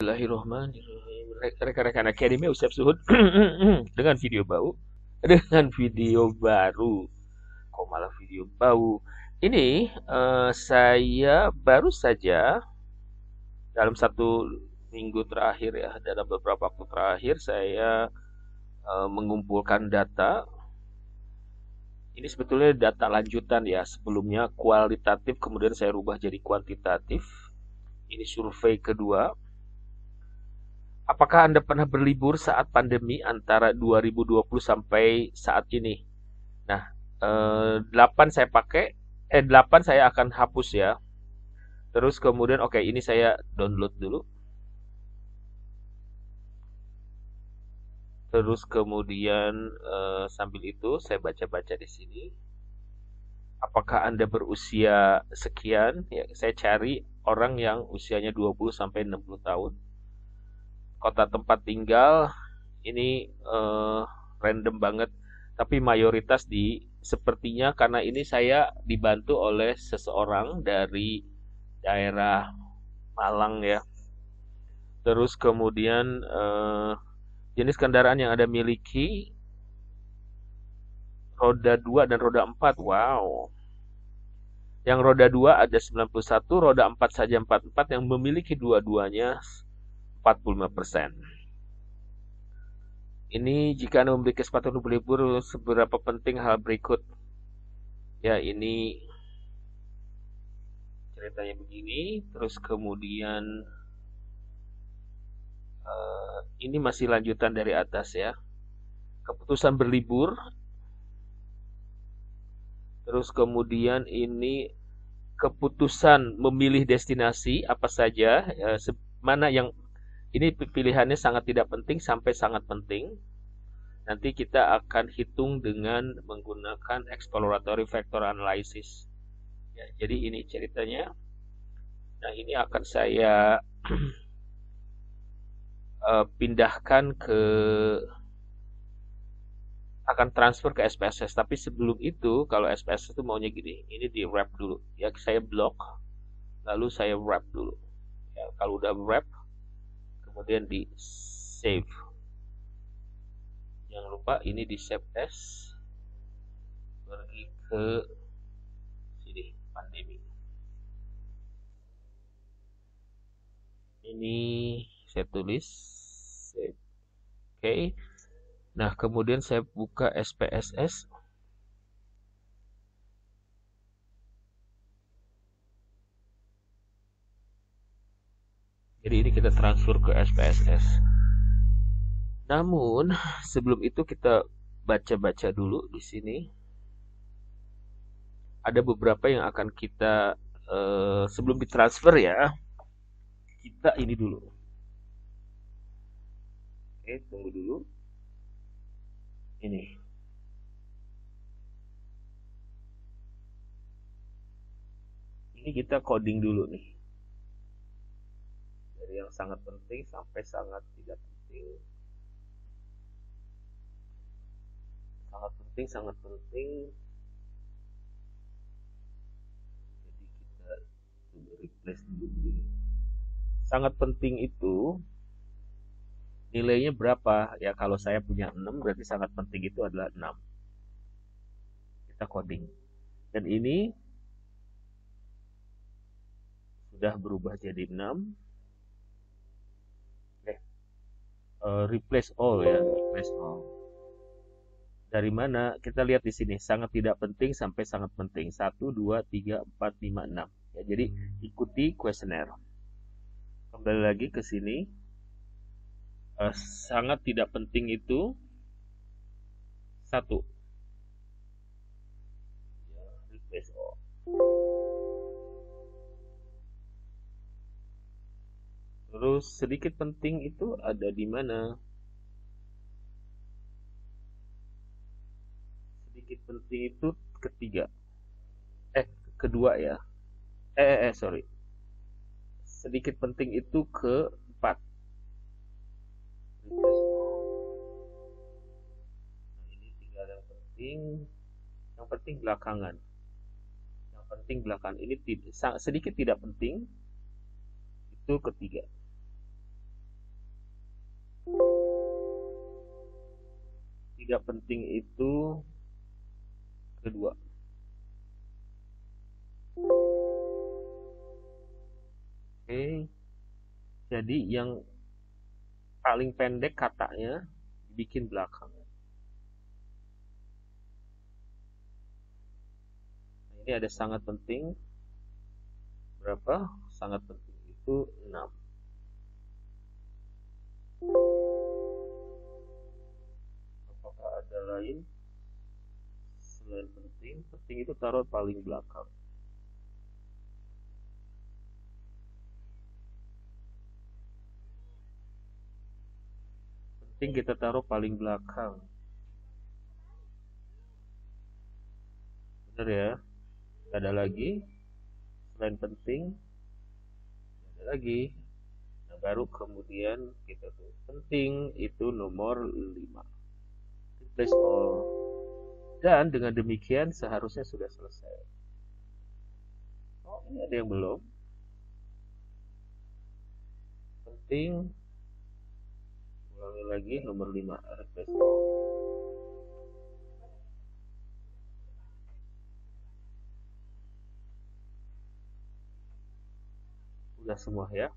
Bismillahirrahmanirrahim. Rekan-rekan Akademi Ustaz Suhud dengan video baru, dengan video baru. Kok malah video bau? Ini saya baru saja dalam 1 minggu terakhir ya, dalam beberapa waktu terakhir saya mengumpulkan data. Ini sebetulnya data lanjutan ya, sebelumnya kualitatif kemudian saya rubah jadi kuantitatif. Ini survei kedua. Apakah Anda pernah berlibur saat pandemi antara 2020 sampai saat ini? Nah, 8 saya pakai, 8 saya akan hapus ya. Terus kemudian oke, ini saya download dulu. Terus kemudian sambil itu saya baca-baca di sini. Apakah Anda berusia sekian? Ya, saya cari orang yang usianya 20 sampai 60 tahun. Kota tempat tinggal ini random banget, tapi mayoritas di sepertinya karena ini saya dibantu oleh seseorang dari daerah Malang ya. Terus kemudian jenis kendaraan yang Anda miliki roda 2 dan roda 4. Wow. Yang roda 2 ada 91, roda 4 saja 44, yang memiliki dua-duanya 45%. Ini jika Anda memiliki kesempatan untuk berlibur, seberapa penting hal berikut. Ya, ini ceritanya begini. Terus kemudian ini masih lanjutan dari atas ya. Keputusan berlibur. Terus kemudian ini keputusan memilih destinasi apa saja, mana yang ini pilihannya sangat tidak penting sampai sangat penting. Nanti kita akan hitung dengan menggunakan exploratory factor analysis. Ya, jadi ini ceritanya. Nah, ini akan saya pindahkan akan transfer ke SPSS. Tapi sebelum itu, kalau SPSS itu maunya gini, ini di wrap dulu. Ya, saya blok, lalu saya wrap dulu. Ya, kalau udah wrap, kemudian di save. Jangan lupa ini di save as, pergi ke sini pandemi. Ini saya tulis save. Oke. Nah, kemudian saya buka SPSS. Jadi ini kita transfer ke SPSS. Namun, sebelum itu kita baca-baca dulu di sini. Ada beberapa yang akan kita sebelum ditransfer ya. Kita ini dulu. Oke, tunggu dulu. Ini. Ini kita coding dulu nih. Dari yang sangat penting sampai sangat tidak penting. Sangat penting, sangat penting. Jadi kita coba replace dulu. Sangat penting itu nilainya berapa? Ya kalau saya punya 6 berarti sangat penting itu adalah 6. Kita coding. Dan ini sudah berubah jadi 6. Replace all ya, replace all. Dari mana? Kita lihat di sini, sangat tidak penting sampai sangat penting. 1, 2, 3, 4, 5, 6. Ya, jadi ikuti kuesioner. Kembali lagi ke sini. Sangat tidak penting itu 1. Ya, replace all. Terus sedikit penting itu ada di mana? Sedikit penting itu ketiga. Kedua ya. Sorry. Sedikit penting itu keempat. Nah, ini tinggal yang penting. Yang penting belakangan. Yang penting belakangan. Ini sedikit tidak penting. Itu ketiga. Tidak penting itu kedua. Oke, jadi yang paling pendek katanya bikin belakang. Nah, ini ada sangat penting. Berapa? Sangat penting itu 6. Apakah ada lain selain penting? Penting itu taruh paling belakang. Penting kita taruh paling belakang. Benar ya? Gak ada lagi selain penting. Gak ada lagi. Nah, baru kemudian kita tulis penting itu nomor 5. Replace all. Dan dengan demikian seharusnya sudah selesai. Oh, ini ada yang belum. Penting. Ulangi lagi nomor 5. Replace all. Udah semua ya.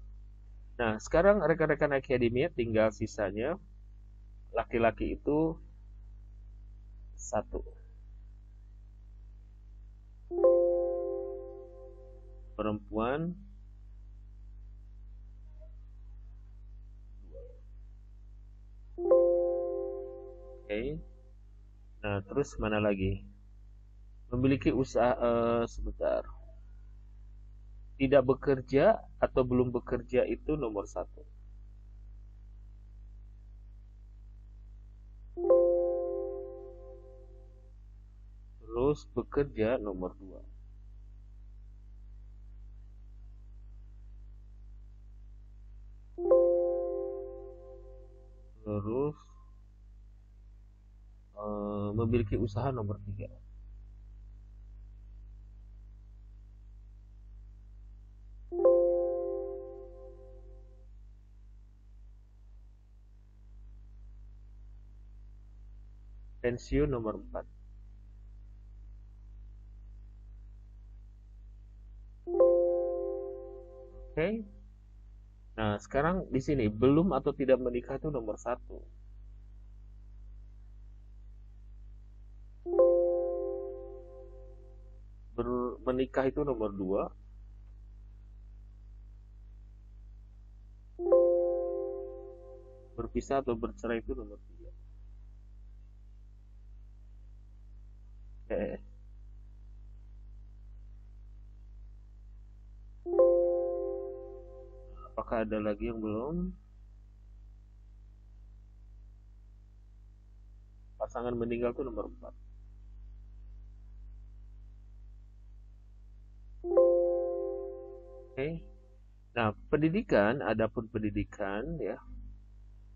Nah, sekarang rekan-rekan akademia tinggal sisanya laki-laki itu 1. Perempuan 2. Oke. Nah, terus mana lagi? Memiliki usaha sebentar. Tidak bekerja atau belum bekerja itu nomor 1. Terus bekerja nomor 2. Terus memiliki usaha nomor 3. Pensiun nomor 4. Oke. Nah, sekarang di sini belum atau tidak menikah itu nomor 1. Menikah itu nomor 2. Berpisah atau bercerai itu nomor 3. Oke. Apakah ada lagi yang belum? Pasangan meninggal itu nomor 4. Oke. Nah, pendidikan, adapun pendidikan ya.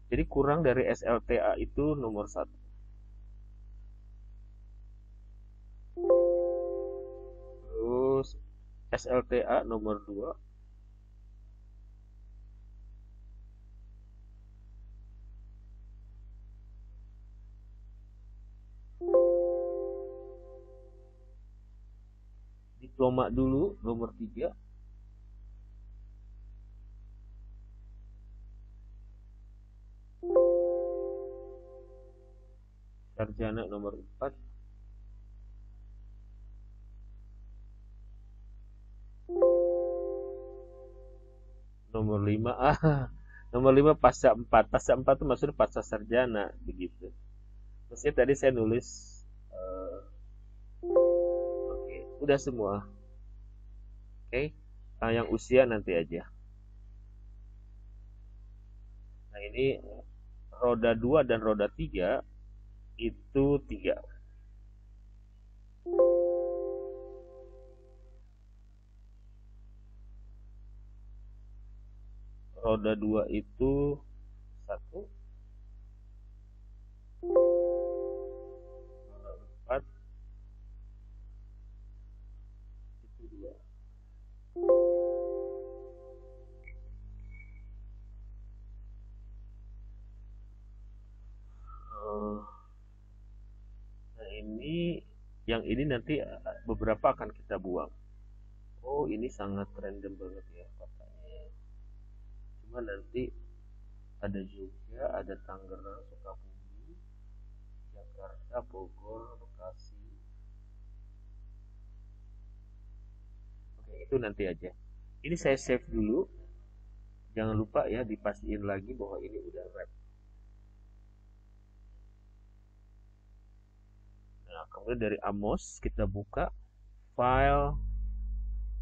Jadi kurang dari SLTA itu nomor 1. Terus SLTA nomor 2. Diploma dulu nomor 3. Sarjana nomor 4. Nomor 5. Nomor 5 pasca 4. Pasca 4 itu maksudnya pasca sarjana begitu. Maksudnya tadi saya nulis oke, udah semua. Oke. Yang usia nanti aja. Nah, ini roda 2 dan roda 3 itu 3. Roda 2 itu 1. Roda 4 itu 2. Yang ini nanti beberapa akan kita buang. Oh, ini sangat random banget ya kotanya. Cuma nanti ada Jogja, ada Tangerang, Sukabumi, Jakarta, Bogor, Bekasi. Oke, itu nanti aja. Ini saya save dulu. Jangan lupa ya dipastiin lagi bahwa ini udah wrap. Nah, kemudian dari Amos kita buka file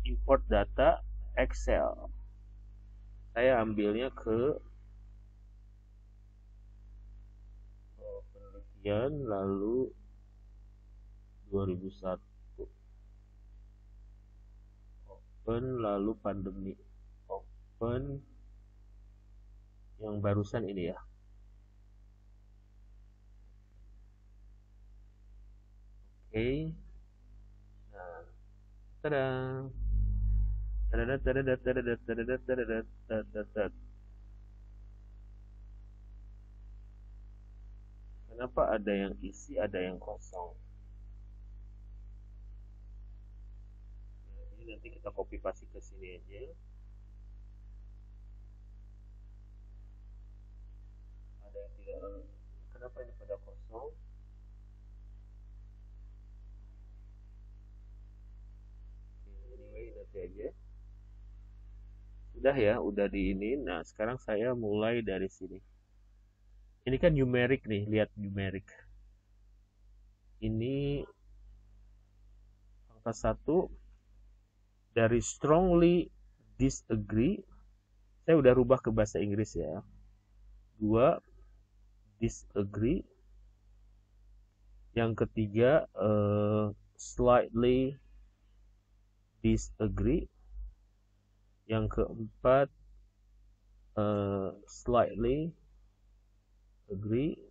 import data Excel. Saya ambilnya ke penelitian lalu 2001 open lalu pandemi open yang barusan ini ya. Oke. Nah, tada. Kenapa ada yang isi, ada yang kosong? Nah, ini nanti kita copy paste ke sini aja. Ada yang tidak. Kenapa ini pada kosong? Anyway, nanti aja. Udah ya, udah di ini. Nah, sekarang saya mulai dari sini. Ini kan numeric nih, lihat numeric. Ini angka 1 dari strongly disagree. Saya udah rubah ke bahasa Inggris ya. 2 disagree. Yang ketiga slightly disagree. Yang keempat slightly agree.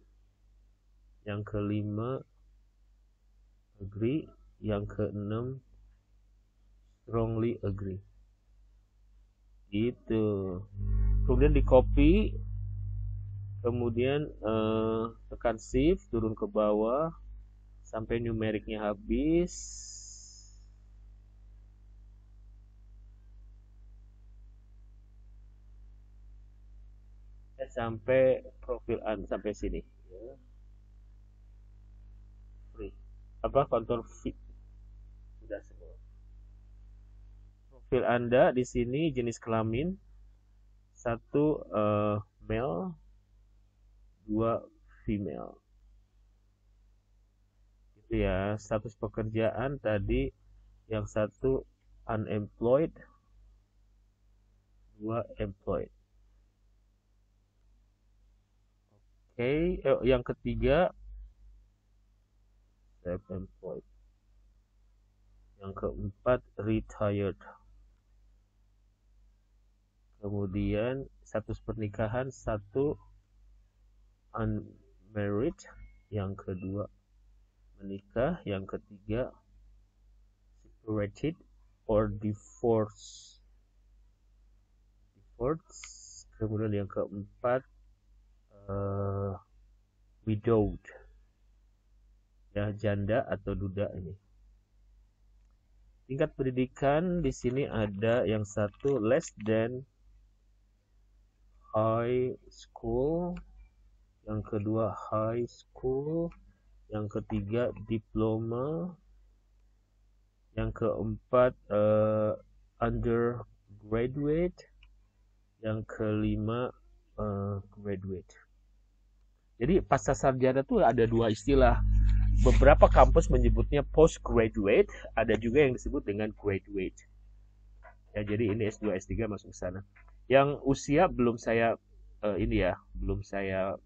Yang kelima agree. Yang keenam strongly agree. Gitu. Kemudian di copy, kemudian tekan shift turun ke bawah sampai numeriknya habis. Sampai profil sampai sini ya. Free apa Ctrl V sudah semua. Profil Anda di sini jenis kelamin 1 male, 2 female. Gitu ya. Status pekerjaan tadi yang 1 unemployed, 2 employed. Oke, yang ketiga self-employed. Yang keempat retired. Kemudian status pernikahan 1 unmarried, yang kedua menikah, yang ketiga separated or divorce. Kemudian yang keempat widowed, ya janda atau duda ini. Tingkat pendidikan di sini ada yang 1 less than high school, yang kedua high school, yang ketiga diploma, yang keempat undergraduate, yang kelima graduate. Jadi pasca sarjana tuh ada 2 istilah. Beberapa kampus menyebutnya postgraduate, ada juga yang disebut dengan graduate. Ya, jadi ini S2, S3 masuk ke sana. Yang usia belum saya belum saya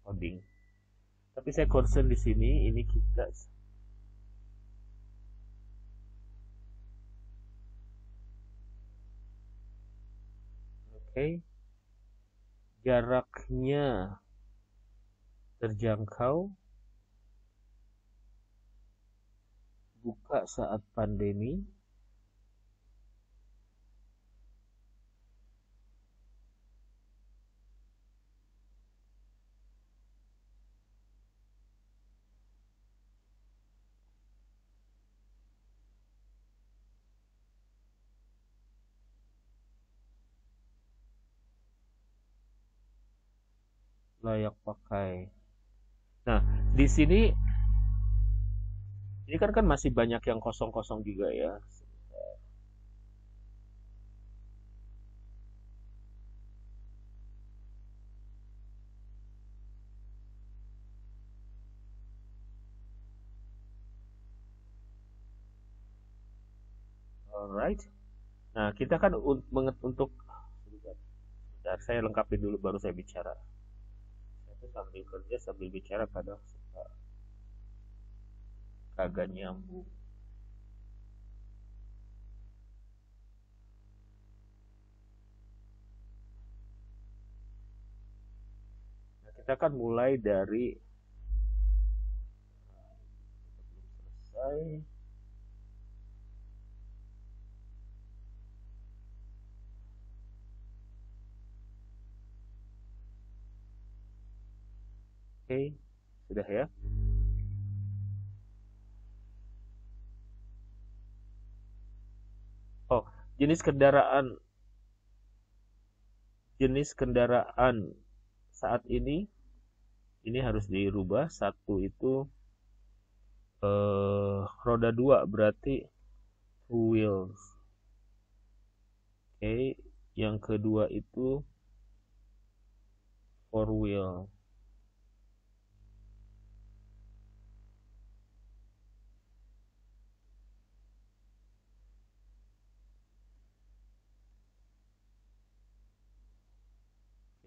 coding. Tapi saya concern di sini ini kita oke. Jaraknya terjangkau, buka saat pandemi, layak pakai. Nah, di sini ini kan masih banyak yang kosong-kosong juga ya. Alright. Nah, kita kan untuk sebentar, saya lengkapin dulu baru saya bicara. Saya tuh sambil kerja sambil bicara kadang suka kagak nyambung. Nah, kita kan mulai dari selesai. Oke, sudah ya. Oh, jenis kendaraan saat ini harus dirubah. Satu itu roda dua berarti two wheels. Oke, yang kedua itu four wheel.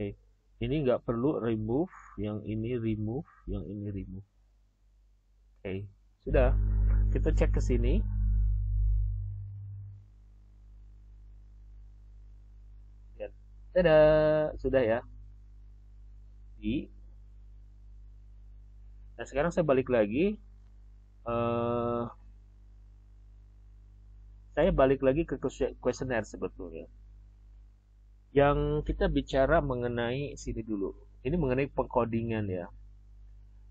Oke, ini nggak perlu remove, yang ini remove, yang ini remove. Oke, sudah. Kita cek ke sini. Lihat. Dadah, sudah ya. Nah, sekarang saya balik lagi. eh saya balik lagi ke kuesioner sebetulnya. Yang kita bicara mengenai sini dulu. Ini mengenai pengkodingan ya.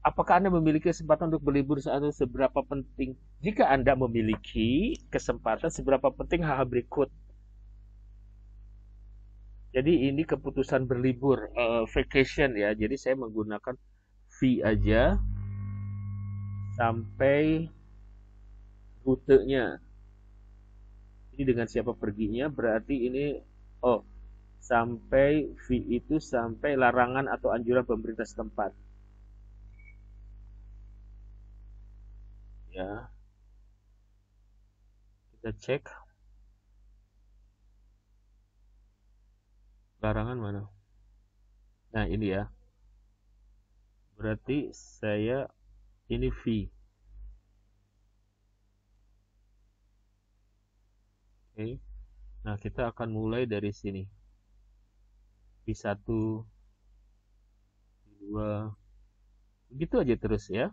Apakah Anda memiliki kesempatan untuk berlibur saat itu? Seberapa penting? Jika Anda memiliki kesempatan, seberapa penting hal berikut? Jadi ini keputusan berlibur, vacation ya. Jadi saya menggunakan V aja sampai rutenya. Ini dengan siapa perginya, berarti ini oh sampai V itu sampai larangan atau anjuran pemerintah setempat. Ya, kita cek larangan mana. Nah, ini ya. Berarti saya ini V. Oke. Nah, kita akan mulai dari sini. V1, V2. Begitu aja terus ya.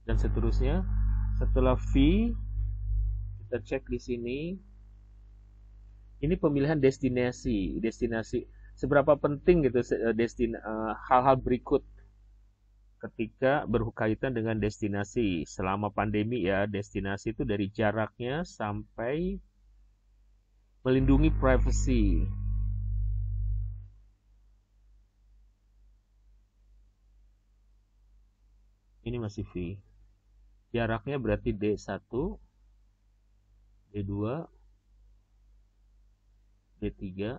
Dan seterusnya. Setelah V, kita cek di sini. Ini pemilihan destinasi. Seberapa penting gitu hal-hal berikut ketika berkaitan dengan destinasi selama pandemi ya. Destinasi itu dari jaraknya sampai melindungi privacy. Ini masih V. Jaraknya berarti D1, D2, D3.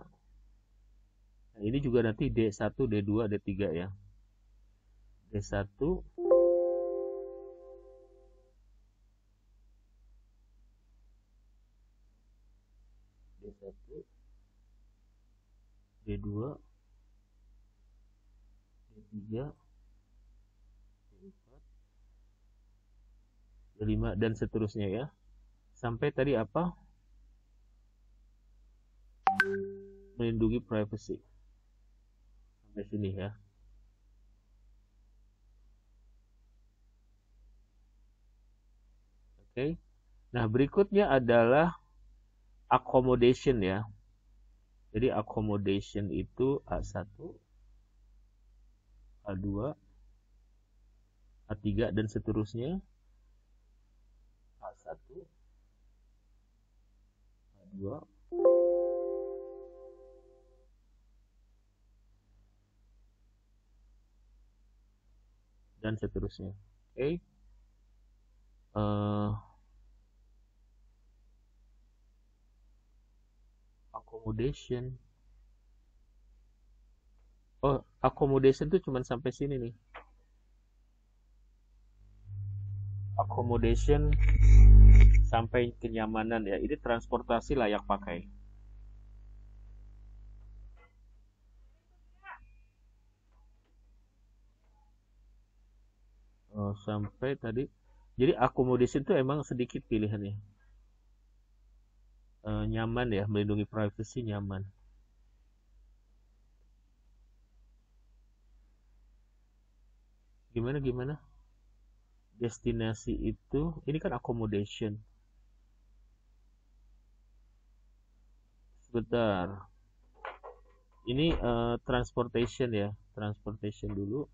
Nah, ini juga nanti D1, D2, D3 ya. D1, D1, D2, D3, D4, D5 dan seterusnya ya. Sampai tadi apa? Melindungi privacy. Sampai sini ya. Oke. Nah, berikutnya adalah accommodation ya. Jadi accommodation itu A1, A2, A3 dan seterusnya. A1, A2, dan seterusnya. Oke. Eh, accommodation. Oh, accommodation tuh cuma sampai sini nih. Accommodation sampai kenyamanan ya. Ini transportasi layak pakai. Oh, sampai tadi. Jadi accommodation itu emang sedikit pilihannya. Nyaman ya, melindungi privacy, nyaman. Gimana? Destinasi itu, ini kan accommodation. Sebentar. Ini transportation ya, transportation dulu.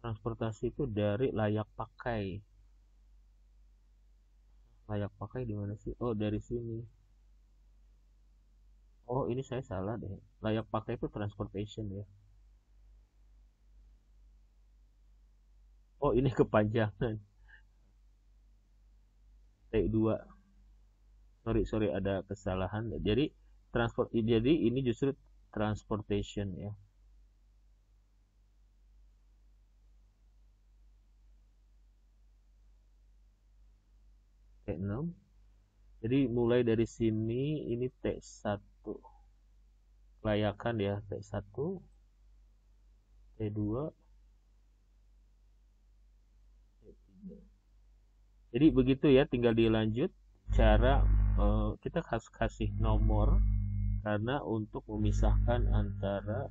Transportasi itu dari layak pakai. Layak pakai di mana sih? Oh, dari sini. Oh, ini saya salah deh. Layak pakai itu transportation ya. Oh, ini kepanjangan. T2. Sorry, ada kesalahan. Jadi ini justru transportation ya. T6. Jadi mulai dari sini ini T1. Layakan ya, T1, T2, T3. Jadi begitu ya, tinggal dilanjut cara kita kasih nomor karena untuk memisahkan antara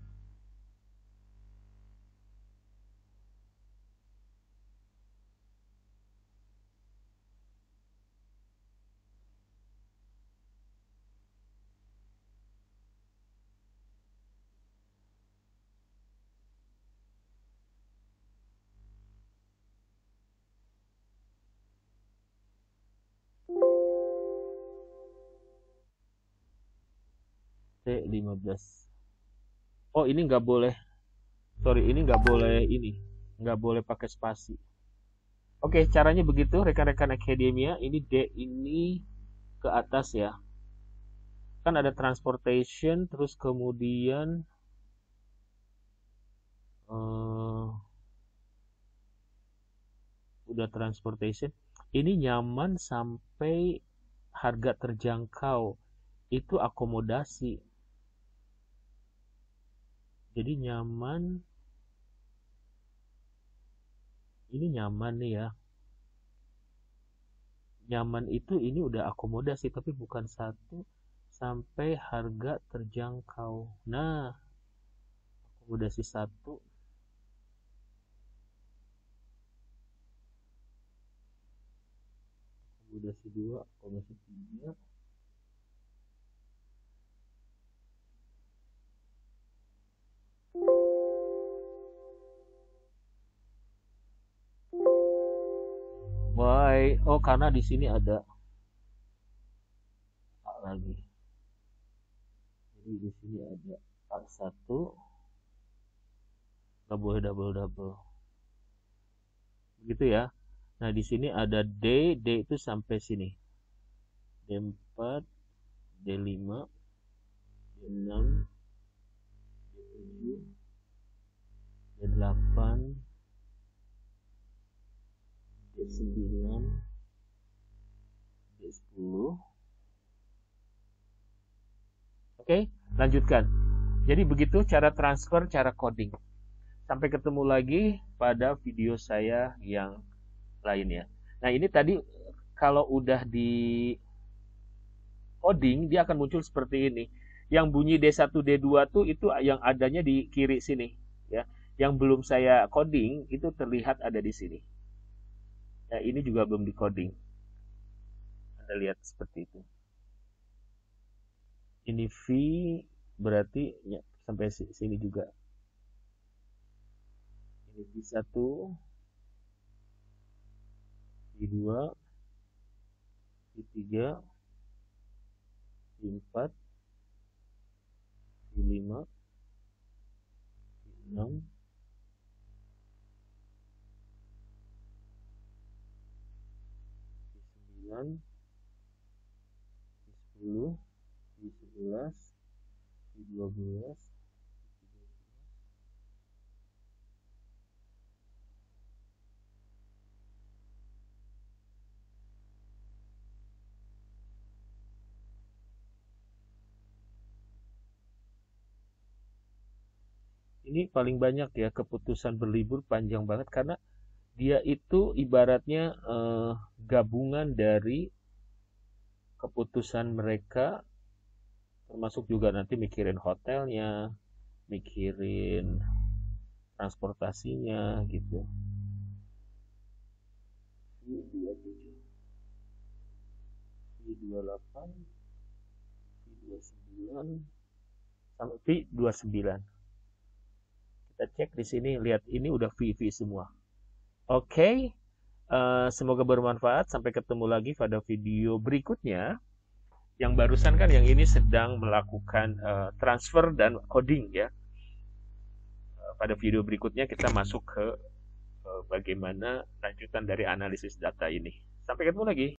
T15. Oh, ini nggak boleh. Sorry, ini nggak boleh pakai spasi. Oke, caranya begitu rekan-rekan akademia. Ini D ini ke atas ya. Kan ada transportation, terus kemudian eh, udah transportation. Ini nyaman sampai harga terjangkau. Itu akomodasi. Jadi nyaman, ini nyaman nih ya. Nyaman itu ini udah akomodasi tapi bukan satu sampai harga terjangkau. Nah, akomodasi satu, akomodasi dua, akomodasi tiga. Why? Oh, karena di sini ada A lagi. Jadi di sini ada A1, nggak boleh double. Begitu ya. Nah, di sini ada D itu sampai sini. D4, D5, D6, D7, D8, D9, D10. Oke, lanjutkan. Jadi begitu cara transfer, cara coding. Sampai ketemu lagi pada video saya yang lainnya. Nah, ini tadi kalau udah di coding, dia akan muncul seperti ini. Yang bunyi D1, D2 tuh itu yang adanya di kiri sini, ya. Yang belum saya coding itu terlihat ada di sini. Nah, ini juga belum di coding. Anda lihat seperti itu. Ini V berarti ya, sampai sini juga. Ini V1, V2, V3, V4, V5, V6, V9, V10, V11, V12, ini paling banyak ya keputusan berlibur panjang banget karena dia itu ibaratnya gabungan dari keputusan mereka termasuk juga nanti mikirin hotelnya, mikirin transportasinya gitu. V27, V28, V29 sampai V29. Kita cek di sini, lihat ini udah VV semua. Oke, semoga bermanfaat. Sampai ketemu lagi pada video berikutnya. Yang barusan kan yang ini sedang melakukan transfer dan coding ya. Pada video berikutnya kita masuk ke bagaimana lanjutan dari analisis data ini. Sampai ketemu lagi.